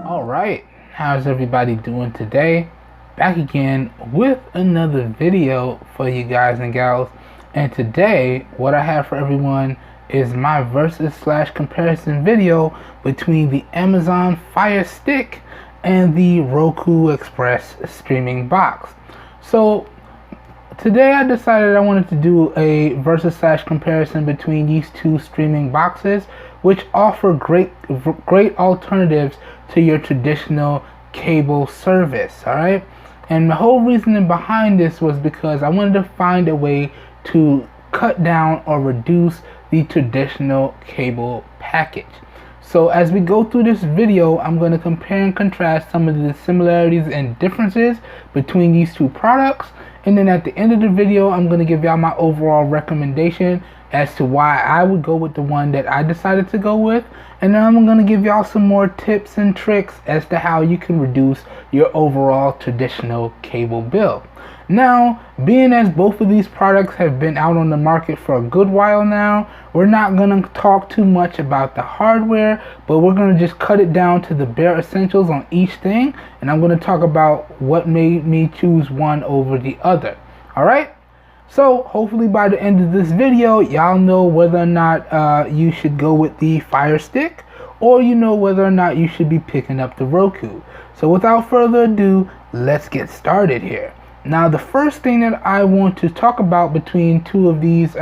Alright, how's everybody doing today? Back again with another video for you guys and gals. And today, what I have for everyone is my versus/comparison video between the Amazon Fire Stick and the Roku Express streaming box. So today I decided I wanted to do a versus/comparison between these two streaming boxes, which offer great alternatives to your traditional cable service. Alright, and the whole reasoning behind this was because I wanted to find a way to cut down or reduce the traditional cable package. So as we go through this video, I'm going to compare and contrast some of the similarities and differences between these two products, and then at the end of the video I'm going to give y'all my overall recommendation as to why I would go with the one that I decided to go with, and then I'm going to give y'all some more tips and tricks as to how you can reduce your overall traditional cable bill. Now, being as both of these products have been out on the market for a good while now, we're not going to talk too much about the hardware, but we're going to just cut it down to the bare essentials on each thing, and I'm going to talk about what made me choose one over the other. Alright? So hopefully by the end of this video, y'all know whether or not you should go with the Fire Stick, or you know whether or not you should be picking up the Roku. So without further ado, let's get started here. Now the first thing that I want to talk about between two of these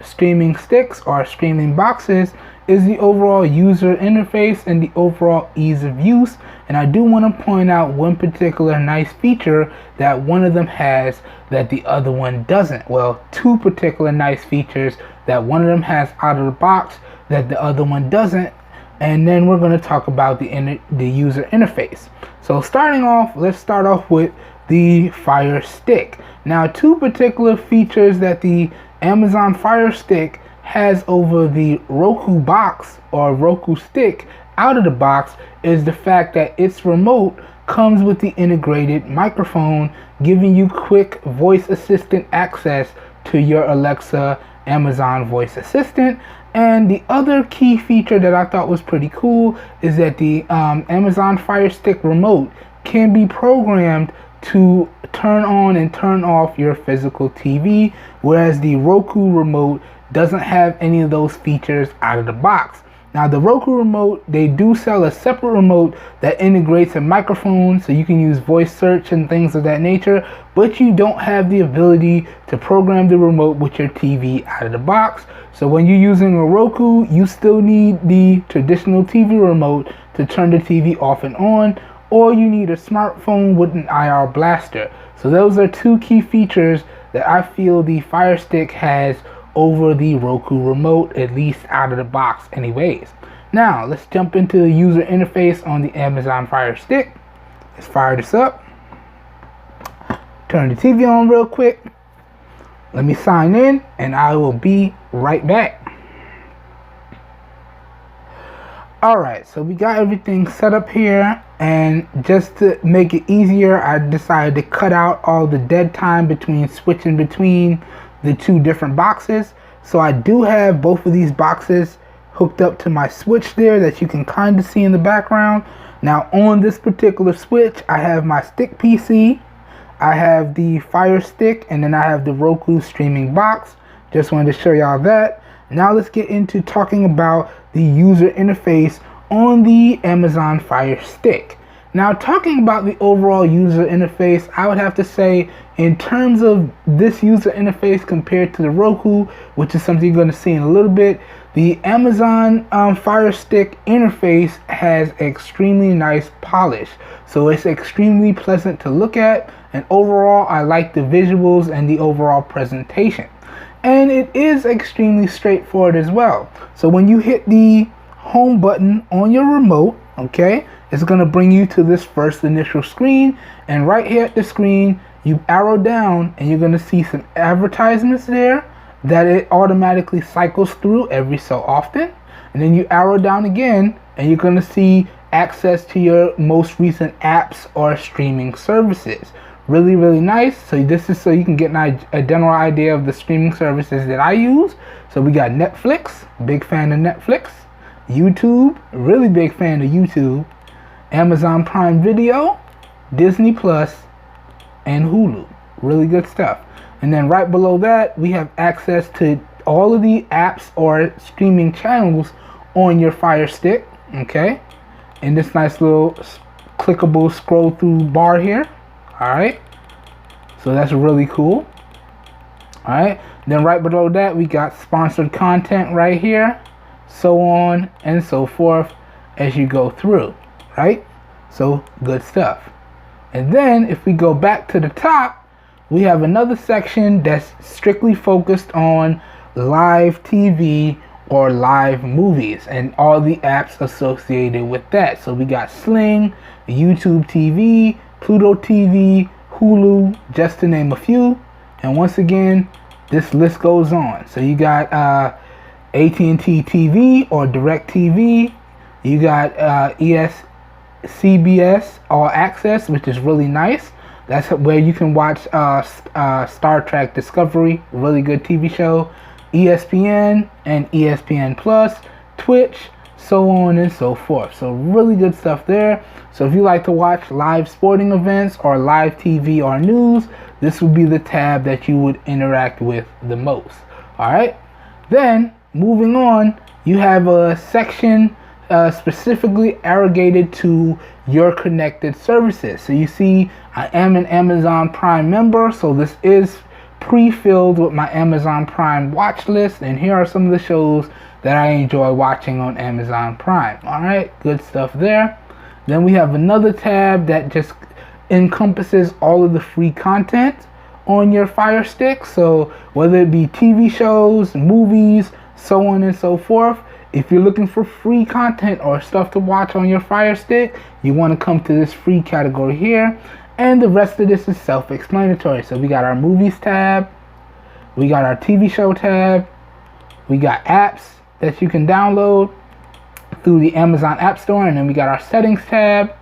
streaming sticks or streaming boxes is the overall user interface and the overall ease of use. And I do want to point out one particular nice feature that one of them has that the other one doesn't. Well, two particular nice features that one of them has out of the box that the other one doesn't. And then we're going to talk about the user interface. So starting off, let's start off with the Fire Stick. Now, two particular features that the Amazon Fire Stick has over the Roku box or Roku stick out of the box is the fact that its remote comes with the integrated microphone, giving you quick voice assistant access to your Alexa Amazon voice assistant. And the other key feature that I thought was pretty cool is that the Amazon Fire Stick remote can be programmed to turn on and turn off your physical TV, whereas the Roku remote doesn't have any of those features out of the box. Now the Roku remote, they do sell a separate remote that integrates a microphone so you can use voice search and things of that nature, but you don't have the ability to program the remote with your TV out of the box. So when you're using a Roku, you still need the traditional TV remote to turn the TV off and on, or you need a smartphone with an IR blaster. So those are two key features that I feel the Fire Stick has over the Roku remote, at least out of the box anyways. Now let's jump into the user interface on the Amazon Fire Stick. Let's fire this up. Turn the TV on real quick. Let me sign in and I will be right back. Alright, so we got everything set up here, and just to make it easier, I decided to cut out all the dead time between switching between the two different boxes. So I do have both of these boxes hooked up to my switch there that you can kind of see in the background. Now on this particular switch, I have my stick PC, I have the Fire Stick, and then I have the Roku streaming box. Just wanted to show y'all that. Now let's get into talking about the user interface on the Amazon Fire Stick. Now talking about the overall user interface, I would have to say in terms of this user interface compared to the Roku, which is something you're going to see in a little bit, the Amazon Fire Stick interface has extremely nice polish. So it's extremely pleasant to look at, and overall I like the visuals and the overall presentation. And it is extremely straightforward as well. So when you hit the home button on your remote, okay, it's going to bring you to this first initial screen, and right here at the screen you arrow down and you're going to see some advertisements there that it automatically cycles through every so often. And then you arrow down again and you're going to see access to your most recent apps or streaming services. really nice. So this is so you can get a general idea of the streaming services that I use. So we got Netflix, big fan of Netflix. YouTube, really big fan of YouTube. Amazon Prime Video, Disney Plus, and Hulu. Really good stuff. And then right below that, we have access to all of the apps or streaming channels on your Fire Stick, okay? In this nice little clickable scroll through bar here. All right, so that's really cool. All right, then right below that, we got sponsored content right here, so on and so forth as you go through, right? So good stuff. And then if we go back to the top, we have another section that's strictly focused on live TV or live movies and all the apps associated with that. So we got Sling, YouTube TV, Pluto TV, Hulu, just to name a few. And once again, this list goes on. So you got AT&T TV or Direct TV. You got CBS All Access, which is really nice. That's where you can watch Star Trek Discovery, really good TV show. ESPN and ESPN Plus, Twitch, so on and so forth. So really good stuff there. So if you like to watch live sporting events or live TV or news, this would be the tab that you would interact with the most. All right. Then moving on, you have a section specifically aggregated to your connected services. So you see, I am an Amazon Prime member, so this is pre-filled with my Amazon Prime watch list, and here are some of the shows that I enjoy watching on Amazon Prime. All right, good stuff there. Then we have another tab that just encompasses all of the free content on your Fire Stick. So whether it be TV shows, movies, so on and so forth, if you're looking for free content or stuff to watch on your Fire Stick, you want to come to this free category here. And the rest of this is self-explanatory. So we got our movies tab, we got our TV show tab, we got apps that you can download through the Amazon App Store, and then we got our settings tab.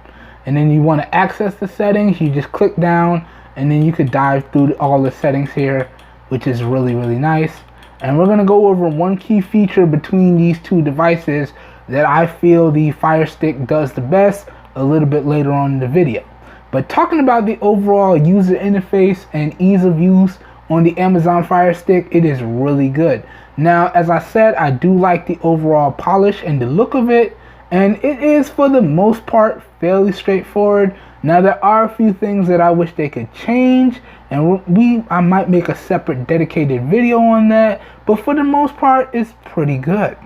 And then you want to access the settings, you just click down, and then you could dive through all the settings here, which is really nice. And we're going to go over one key feature between these two devices that I feel the Fire Stick does the best a little bit later on in the video. But talking about the overall user interface and ease of use on the Amazon Fire Stick, it is really good. Now, as I said, I do like the overall polish and the look of it, and it is for the most part fairly straightforward. Now, there are a few things that I wish they could change, and I might make a separate dedicated video on that, but for the most part, it's pretty good.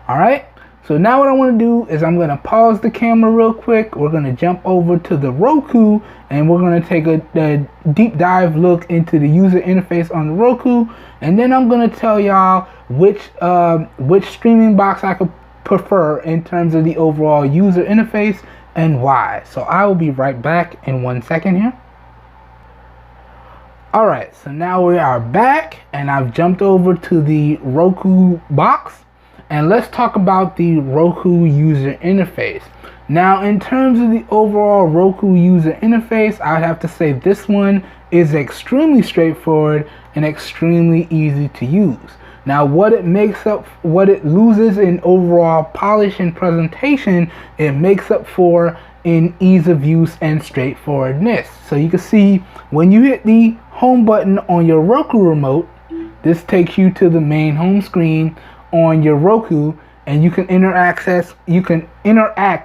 All right. So now what I want to do is I'm going to pause the camera real quick. We're going to jump over to the Roku, and we're going to take a deep dive look into the user interface on the Roku. And then I'm going to tell y'all which streaming box I could prefer in terms of the overall user interface and why. So I will be right back in 1 second here. Alright, so now we are back, and I've jumped over to the Roku box. And let's talk about the Roku user interface. Now, in terms of the overall Roku user interface, I would have to say this one is extremely straightforward and extremely easy to use. Now, what it loses in overall polish and presentation, it makes up for in ease of use and straightforwardness. So you can see when you hit the home button on your Roku remote, this takes you to the main home screen on your Roku, and you can interact,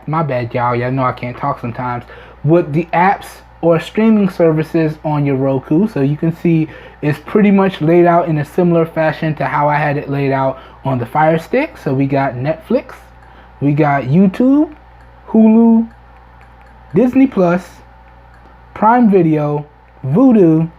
my bad y'all know I can't talk sometimes, with the apps or streaming services on your Roku. So you can see it's pretty much laid out in a similar fashion to how I had it laid out on the Fire Stick. So we got Netflix, we got YouTube, Hulu, Disney Plus, Prime Video, Vudu,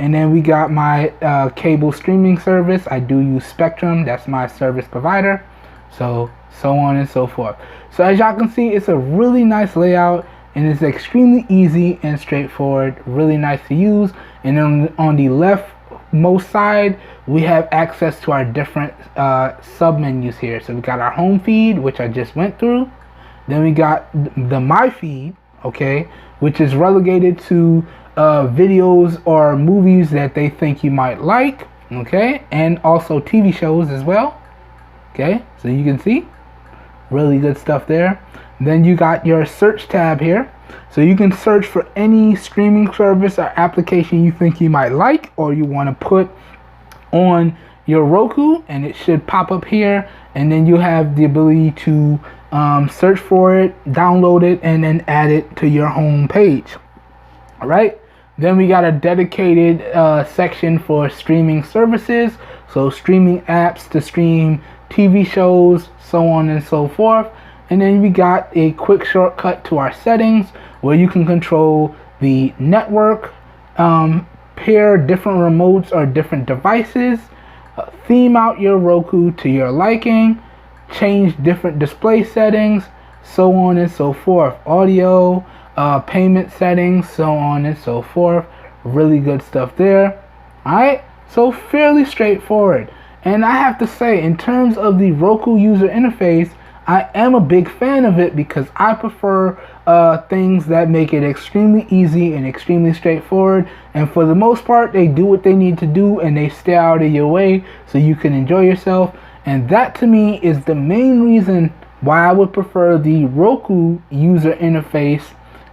and then we got my cable streaming service. I do use Spectrum, that's my service provider. So on and so forth. So as y'all can see, it's a really nice layout, and it's extremely easy and straightforward, really nice to use. And then on the leftmost side, we have access to our different sub menus here. So we got our home feed, which I just went through. Then we got the my feed, okay, which is relegated to videos or movies that they think you might like, okay, and also TV shows as well, okay, so you can see really good stuff there. Then you got your search tab here, so you can search for any streaming service or application you think you might like or you want to put on your Roku, and it should pop up here, and then you have the ability to search for it, download it, and then add it to your home page. All right, then we got a dedicated section for streaming services, so streaming apps to stream TV shows, so on and so forth. And then we got a quick shortcut to our settings where you can control the network, pair different remotes or different devices, theme out your Roku to your liking, change different display settings, so on and so forth, audio, payment settings, so on and so forth. Really good stuff there. Alright, so fairly straightforward. And I have to say, in terms of the Roku user interface, I am a big fan of it because I prefer things that make it extremely easy and extremely straightforward. And for the most part, they do what they need to do and they stay out of your way so you can enjoy yourself. And that to me is the main reason why I would prefer the Roku user interface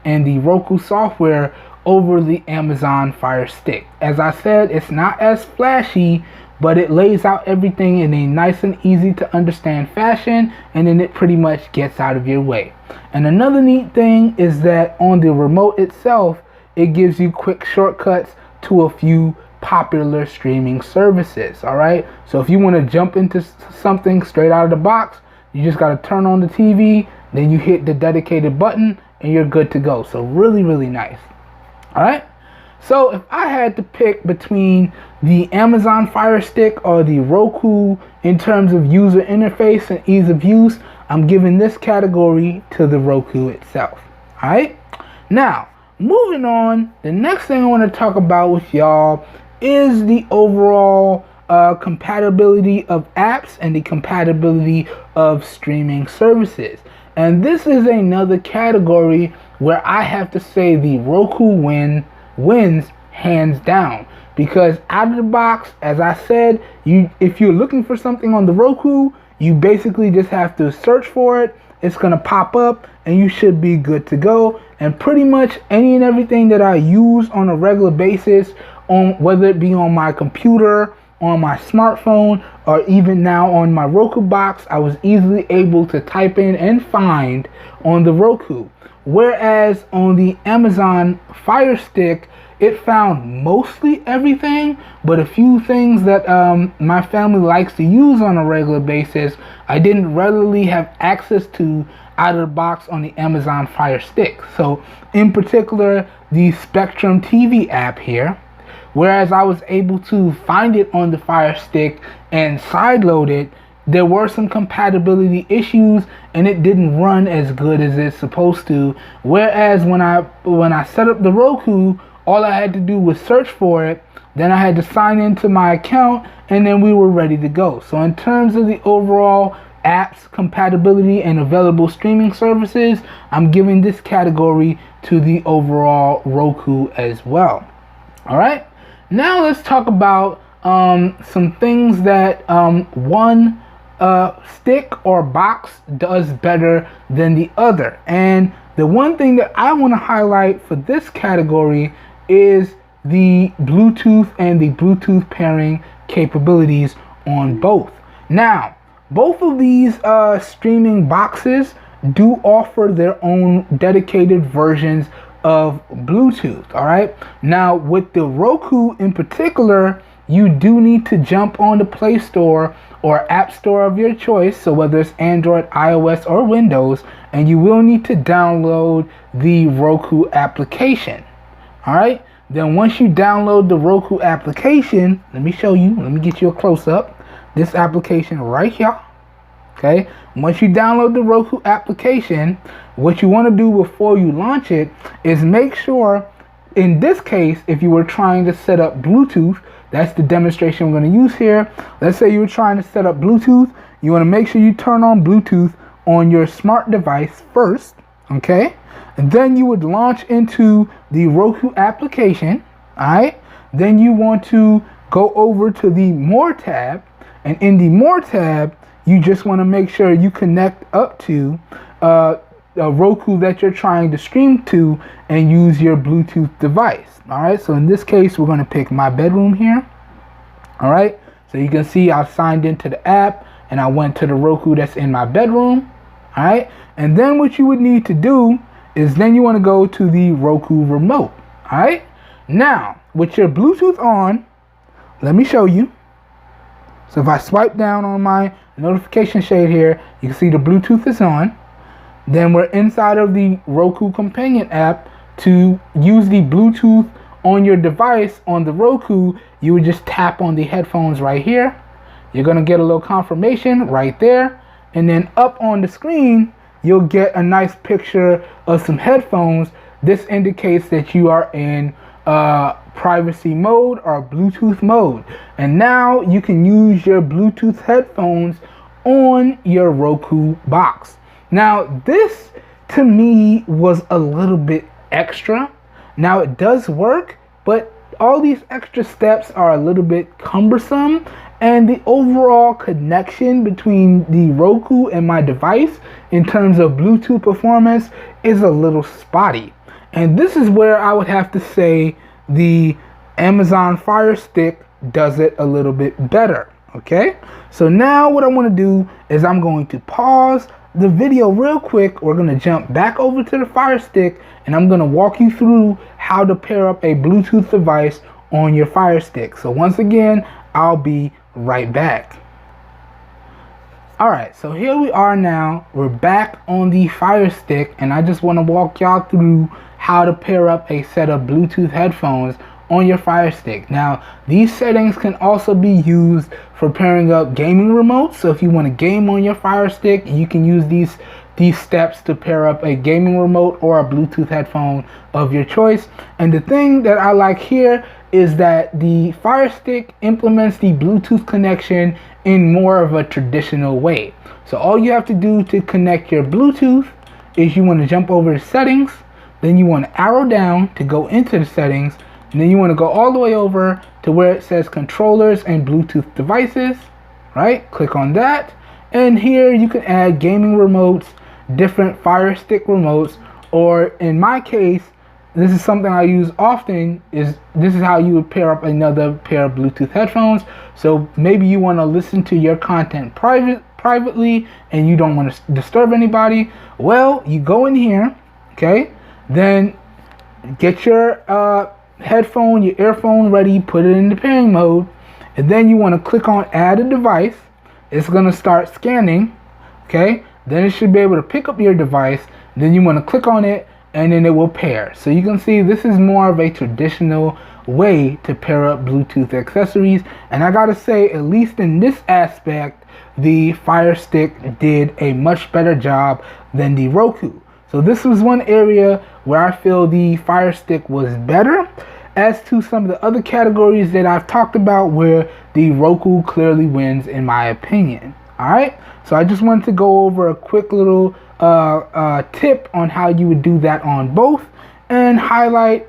and the Roku software over the Amazon Fire Stick. As I said, it's not as flashy, but it lays out everything in a nice and easy to understand fashion, and then it pretty much gets out of your way. And another neat thing is that on the remote itself, it gives you quick shortcuts to a few popular streaming services. All right, so if you want to jump into something straight out of the box, you just got to turn on the TV, then you hit the dedicated button and you're good to go. So really, really nice. All right, so if I had to pick between the Amazon Fire Stick or the Roku in terms of user interface and ease of use, I'm giving this category to the Roku itself. All right, now moving on, the next thing I want to talk about with y'all is the overall compatibility of apps and the compatibility of streaming services. And this is another category where I have to say the Roku wins hands down, because out of the box, as I said, if you're looking for something on the Roku, you basically just have to search for it. It's gonna pop up and you should be good to go. And pretty much any and everything that I use on a regular basis, on whether it be on my computer, on my smartphone, or even now on my Roku box, I was easily able to type in and find on the Roku. Whereas on the Amazon Fire Stick, it found mostly everything, but a few things that my family likes to use on a regular basis, I didn't readily have access to out of the box on the Amazon Fire Stick. So in particular, the Spectrum TV app here, whereas I was able to find it on the Fire Stick and sideload it, there were some compatibility issues and it didn't run as good as it's supposed to. Whereas when I set up the Roku, all I had to do was search for it, then I had to sign into my account, and then we were ready to go. So in terms of the overall apps, compatibility, and available streaming services, I'm giving this category to the overall Roku as well. All right, now let's talk about some things that one stick or box does better than the other. And the one thing that I want to highlight for this category is the Bluetooth and the Bluetooth pairing capabilities on both. Now, both of these streaming boxes do offer their own dedicated versions of Bluetooth. All right, now with the Roku in particular, you do need to jump on the Play Store or App Store of your choice, so whether it's Android, iOS, or Windows, and you will need to download the Roku application. All right, then once you download the Roku application, let me show you, let me get you a close-up. This application right here. Okay, once you download the Roku application, what you want to do before you launch it is make sure, in this case, if you were trying to set up Bluetooth, that's the demonstration we're going to use here. Let's say you were trying to set up Bluetooth. You want to make sure you turn on Bluetooth on your smart device first. Okay, and then you would launch into the Roku application. All right, then you want to go over to the More tab, and in the More tab, you just want to make sure you connect up to a Roku that you're trying to stream to and use your Bluetooth device. All right, so in this case, we're going to pick my bedroom here. All right, so you can see I signed into the app and I went to the Roku that's in my bedroom. All right, and then what you would need to do is then you want to go to the Roku remote. All right, now with your Bluetooth on, let me show you. So if I swipe down on my notification shade here, you can see the Bluetooth is on. Then we're inside of the Roku Companion app. To use the Bluetooth on your device on the Roku, you would just tap on the headphones right here. You're going to get a little confirmation right there. And then up on the screen, you'll get a nice picture of some headphones. This indicates that you are in privacy mode or Bluetooth mode. And now you can use your Bluetooth headphones on your Roku box. Now, this to me was a little bit extra. Now it does work, but all these extra steps are a little bit cumbersome, and the overall connection between the Roku and my device in terms of Bluetooth performance is a little spotty. And this is where I would have to say the Amazon Fire Stick does it a little bit better. Okay, so now what I want to do is I'm going to pause the video real quick. We're going to jump back over to the Fire Stick, and I'm going to walk you through how to pair up a Bluetooth device on your Fire Stick. So once again, I'll be right back. Alright, so here we are now. We're back on the Fire Stick, and I just want to walk y'all through how to pair up a set of Bluetooth headphones on your Fire Stick. Now, these settings can also be used for pairing up gaming remotes. So if you want to game on your Fire Stick, you can use these steps to pair up a gaming remote or a Bluetooth headphone of your choice. And the thing that I like here is that the Fire Stick implements the Bluetooth connection in more of a traditional way. So all you have to do to connect your Bluetooth is you want to jump over to settings, then you want to arrow down to go into the settings, and then you want to go all the way over to where it says controllers and Bluetooth devices, right? Click on that, and here you can add gaming remotes, different Fire Stick remotes, or in my case, this is something I use often, this is how you would pair up another pair of Bluetooth headphones. So maybe you want to listen to your content privately and you don't want to disturb anybody. Well, you go in here, okay? Then get your headphone, your earphone ready, put it in the pairing mode, and then you want to click on add a device. It's going to start scanning, okay? Then it should be able to pick up your device. Then you want to click on it, and then it will pair. So you can see this is more of a traditional way to pair up Bluetooth accessories, and I gotta say, at least in this aspect, the Fire Stick did a much better job than the Roku. So this was one area where I feel the Fire Stick was better. As to some of the other categories that I've talked about, where the Roku clearly wins in my opinion. Alright, so I just wanted to go over a quick little tip on how you would do that on both, and highlight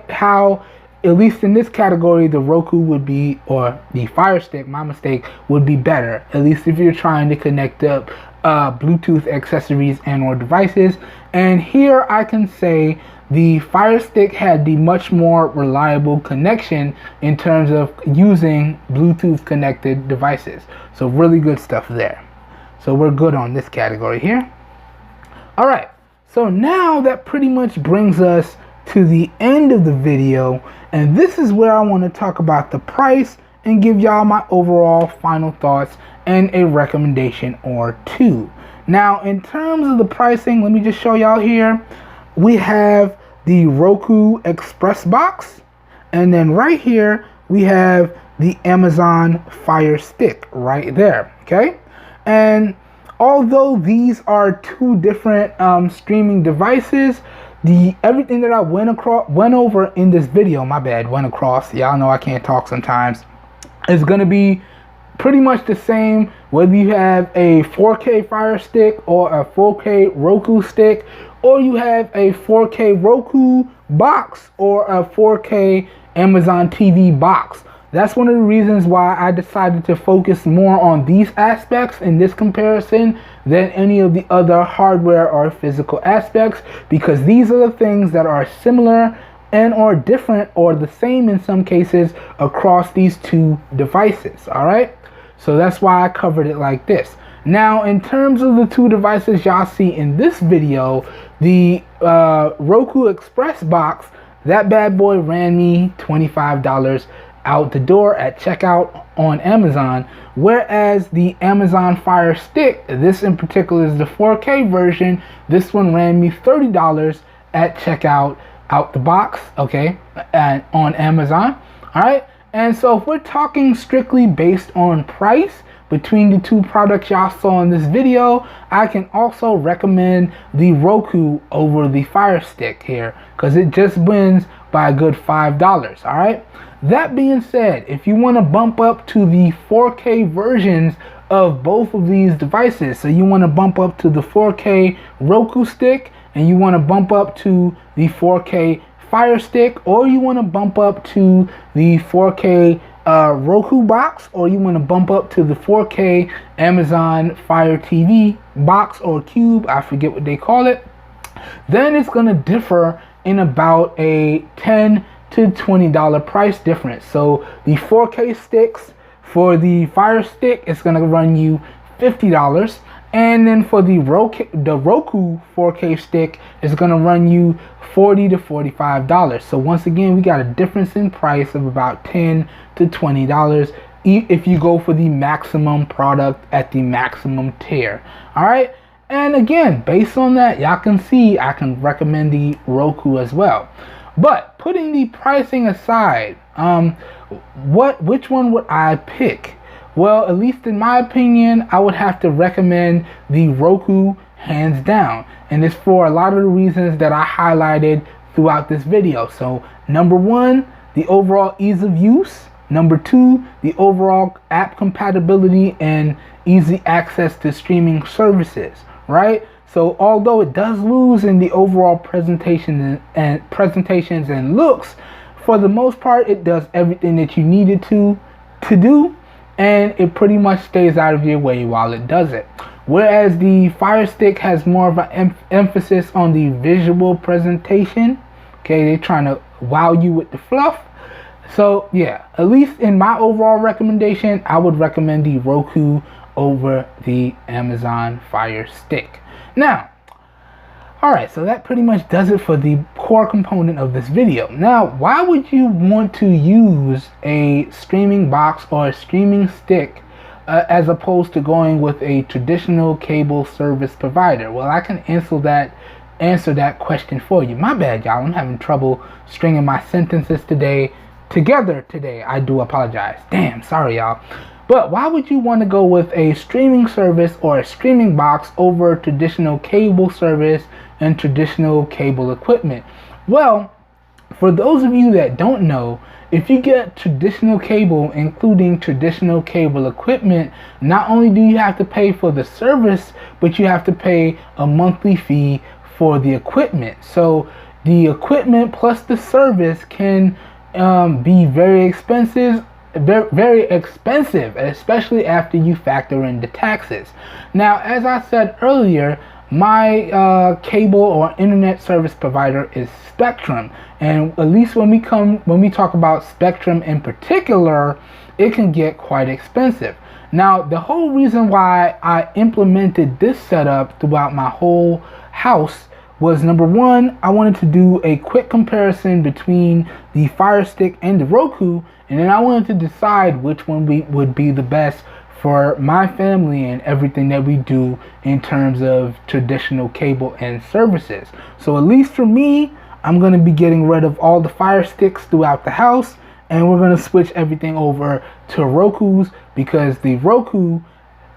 how, at least in this category, the Roku would be, or the Fire Stick, my mistake, would be better, at least if you're trying to connect up Bluetooth accessories and or devices. And here I can say the Fire Stick had the much more reliable connection in terms of using Bluetooth connected devices. So really good stuff there. So we're good on this category here. Alright, so now that pretty much brings us to the end of the video, and this is where I want to talk about the price and give y'all my overall final thoughts and a recommendation or two. Now, in terms of the pricing, let me just show y'all here. We have the Roku Express box, and then right here we have the Amazon Fire Stick right there, okay? And although these are two different streaming devices, everything that I went over in this video, y'all know I can't talk sometimes, is going to be pretty much the same whether you have a 4K Fire Stick or a 4K Roku stick, or you have a 4K Roku box or a 4K Amazon TV box. That's one of the reasons why I decided to focus more on these aspects in this comparison than any of the other hardware or physical aspects, because these are the things that are similar and or different or the same in some cases across these two devices. All right, so that's why I covered it like this. Now, in terms of the two devices y'all see in this video, the Roku Express box, that bad boy ran me $25 out the door at checkout on Amazon, whereas the Amazon Fire Stick, this in particular is the 4K version, this one ran me $30 at checkout out the box, okay, and on Amazon. All right, and so if we're talking strictly based on price between the two products y'all saw in this video, I can also recommend the Roku over the Fire Stick here, because it just wins by a good $5. All right, that being said, if you want to bump up to the 4K versions of both of these devices, so you want to bump up to the 4K Roku stick and you want to bump up to the 4K Fire Stick, or you want to bump up to the 4K Roku box, or you want to bump up to the 4K Amazon Fire TV box or cube, I forget what they call it, then it's going to differ in about a $10 to $20 price difference. So the 4K sticks for the Fire Stick is going to run you $50, and then for the Roku 4K stick is going to run you $40 to $45. So once again, we got a difference in price of about $10 to $20 if you go for the maximum product at the maximum tier. All right, and again, based on that, y'all can see I can recommend the Roku as well. But putting the pricing aside, which one would I pick? Well, at least in my opinion, I would have to recommend the Roku hands down. And it's for a lot of the reasons that I highlighted throughout this video. So number one, the overall ease of use. Number two, the overall app compatibility and easy access to streaming services, right? So although it does lose in the overall presentations and looks, for the most part, it does everything that you need it to do, and it pretty much stays out of your way while it does it. Whereas the Fire Stick has more of an emphasis on the visual presentation. Okay, they're trying to wow you with the fluff. So yeah, at least in my overall recommendation, I would recommend the Roku over the Amazon Fire Stick. Now, alright, so that pretty much does it for the core component of this video. Now, why would you want to use a streaming box or a streaming stick as opposed to going with a traditional cable service provider? Well, I can answer that question for you. My bad, y'all. I'm having trouble stringing my sentences together today. I do apologize. Damn, sorry, y'all. But why would you want to go with a streaming service or a streaming box over traditional cable service and traditional cable equipment? Well, for those of you that don't know, if you get traditional cable, including traditional cable equipment, not only do you have to pay for the service, but you have to pay a monthly fee for the equipment. So the equipment plus the service can be very expensive, especially after you factor in the taxes. Now, as I said earlier, my cable or internet service provider is Spectrum, and at least when we talk about Spectrum in particular, it can get quite expensive. Now, the whole reason why I implemented this setup throughout my whole house was, number one, I wanted to do a quick comparison between the Fire Stick and the Roku, and then I wanted to decide which one would be the best for my family and everything that we do in terms of traditional cable and services. So at least for me, I'm going to be getting rid of all the Fire Sticks throughout the house, and we're going to switch everything over to Roku's, because the Roku,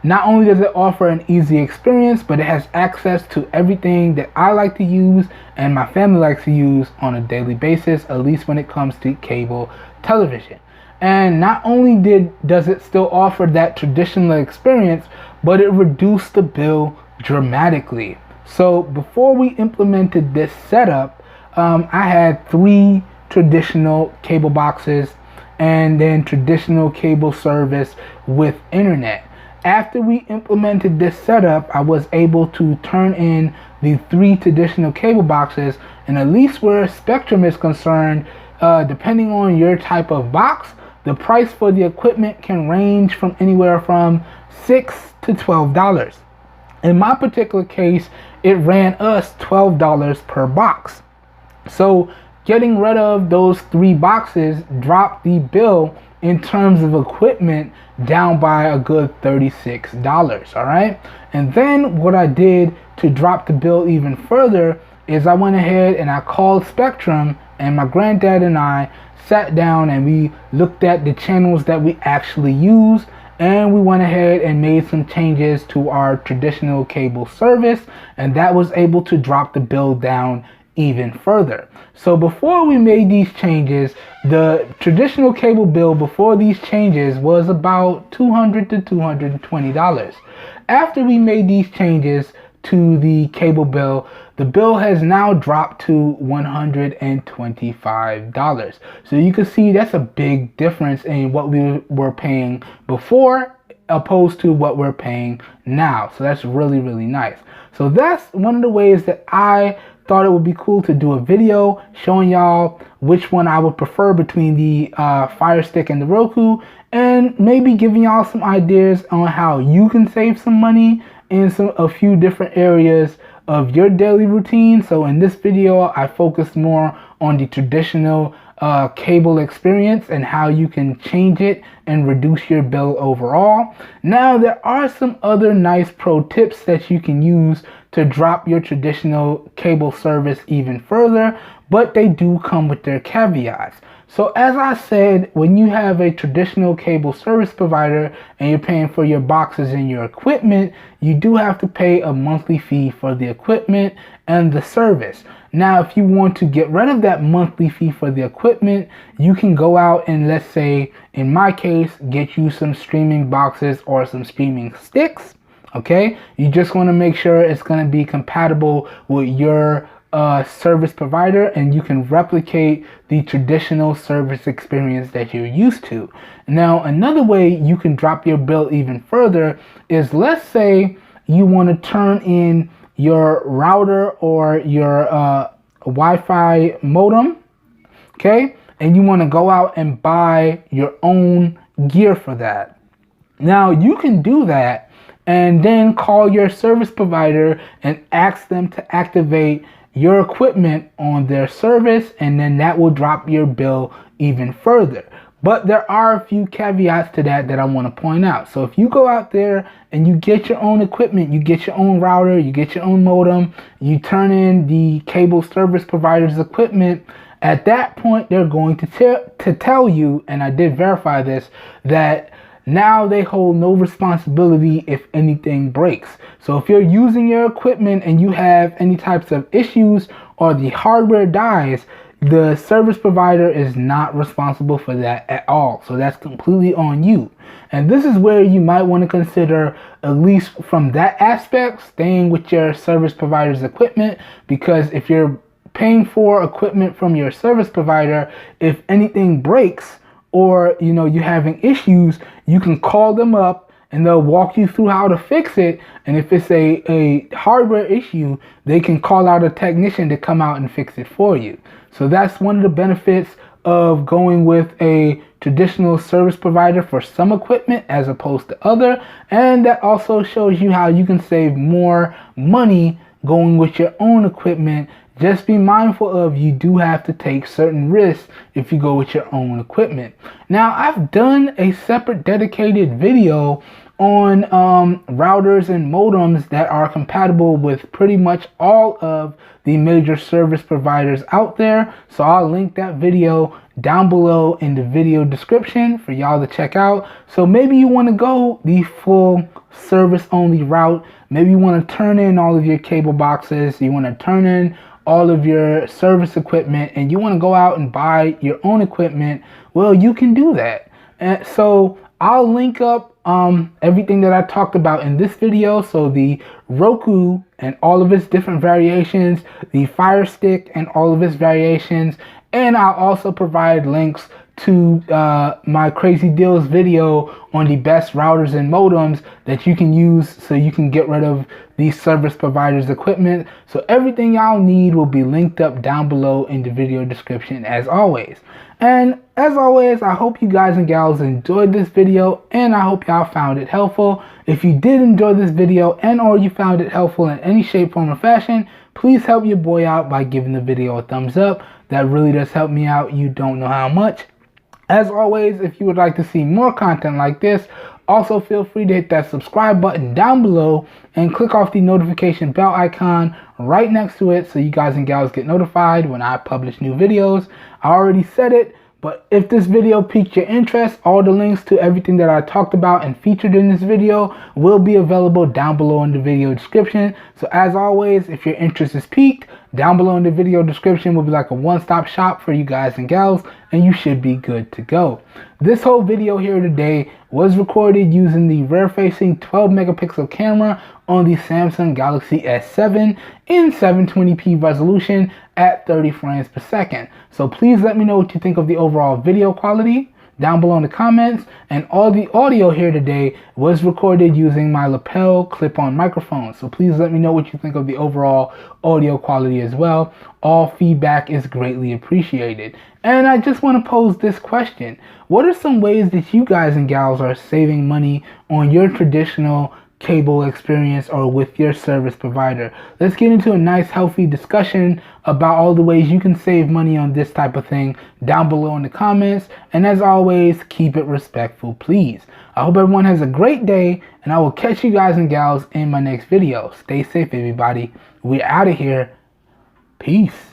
not only does it offer an easy experience, but it has access to everything that I like to use and my family likes to use on a daily basis, at least when it comes to cable television. And not only does it still offer that traditional experience, but it reduced the bill dramatically. So before we implemented this setup, I had 3 traditional cable boxes and then traditional cable service with internet. After we implemented this setup, I was able to turn in the 3 traditional cable boxes, and at least where Spectrum is concerned, depending on your type of box, the price for the equipment can range from anywhere from $6 to $12. In my particular case, it ran us $12 per box. So getting rid of those 3 boxes dropped the bill in terms of equipment down by a good $36. All right. And then what I did to drop the bill even further is I went ahead and I called Spectrum, and my granddad and I sat down and we looked at the channels that we actually use, and we went ahead and made some changes to our traditional cable service, and that was able to drop the bill down even further. So before we made these changes, the traditional cable bill before these changes was about $200 to $220. After we made these changes to the cable bill, the bill has now dropped to $125. So you can see that's a big difference in what we were paying before opposed to what we're paying now. So that's really, really nice. So that's one of the ways that I thought it would be cool to do a video showing y'all which one I would prefer between the Fire Stick and the Roku, and maybe giving y'all some ideas on how you can save some money in a few different areas of your daily routine. So in this video, I focused more on the traditional cable experience and how you can change it and reduce your bill overall. Now, there are some other nice pro tips that you can use to drop your traditional cable service even further, but they do come with their caveats. So as I said, when you have a traditional cable service provider and you're paying for your boxes and your equipment, you do have to pay a monthly fee for the equipment and the service. Now, if you want to get rid of that monthly fee for the equipment, you can go out and, let's say, in my case, get you some streaming boxes or some streaming sticks. Okay, you just want to make sure it's going to be compatible with your service provider, and you can replicate the traditional service experience that you're used to. Now, another way you can drop your bill even further is, let's say you want to turn in your router or your Wi-Fi modem, okay, and you want to go out and buy your own gear for that. Now, you can do that and then call your service provider and ask them to activate your equipment on their service, and then that will drop your bill even further. But there are a few caveats to that I want to point out. So if you go out there and you get your own equipment, you get your own router, you get your own modem, you turn in the cable service provider's equipment, at that point they're going to tell you, and I did verify this, that now they hold no responsibility if anything breaks. So if you're using your equipment and you have any types of issues or the hardware dies, the service provider is not responsible for that at all. So that's completely on you. And this is where you might want to consider, at least from that aspect, staying with your service provider's equipment, because if you're paying for equipment from your service provider, if anything breaks, or you're having issues, you can call them up and they'll walk you through how to fix it. And if it's a hardware issue, they can call out a technician to come out and fix it for you. So that's one of the benefits of going with a traditional service provider for some equipment as opposed to other. And that also shows you how you can save more money going with your own equipment. Just be mindful of, you do have to take certain risks if you go with your own equipment. Now, I've done a separate dedicated video on routers and modems that are compatible with pretty much all of the major service providers out there. So I'll link that video down below in the video description for y'all to check out. So maybe you want to go the full service only route. Maybe you want to turn in all of your cable boxes. You want to turn in all of your service equipment, and you want to go out and buy your own equipment. Well, you can do that. And so I'll link up everything that I talked about in this video. So the Roku and all of its different variations, the Fire Stick and all of its variations, and I'll also provide links to my crazy deals video on the best routers and modems that you can use so you can get rid of these service providers equipment. So everything y'all need will be linked up down below in the video description as always. And as always, I hope you guys and gals enjoyed this video, and I hope y'all found it helpful. If you did enjoy this video and or you found it helpful in any shape, form, or fashion, please help your boy out by giving the video a thumbs up. That really does help me out. You don't know how much. As always, if you would like to see more content like this, also feel free to hit that subscribe button down below and click off the notification bell icon right next to it so you guys and gals get notified when I publish new videos. I already said it, but if this video piqued your interest, all the links to everything that I talked about and featured in this video will be available down below in the video description. So as always, if your interest is piqued, down below in the video description will be like a one-stop shop for you guys and gals, and you should be good to go. This whole video here today was recorded using the rear-facing 12 megapixel camera on the Samsung Galaxy S7 in 720p resolution at 30 frames per second. So please let me know what you think of the overall video quality down below in the comments. And all the audio here today was recorded using my lapel clip-on microphone. So please let me know what you think of the overall audio quality as well. All feedback is greatly appreciated. And I just want to pose this question. What are some ways that you guys and gals are saving money on your traditional cable experience or with your service provider? Let's get into a nice healthy discussion about all the ways you can save money on this type of thing down below in the comments. And as always, keep it respectful, please. I hope everyone has a great day, and I will catch you guys and gals in my next video. Stay safe, everybody. We're out of here. Peace.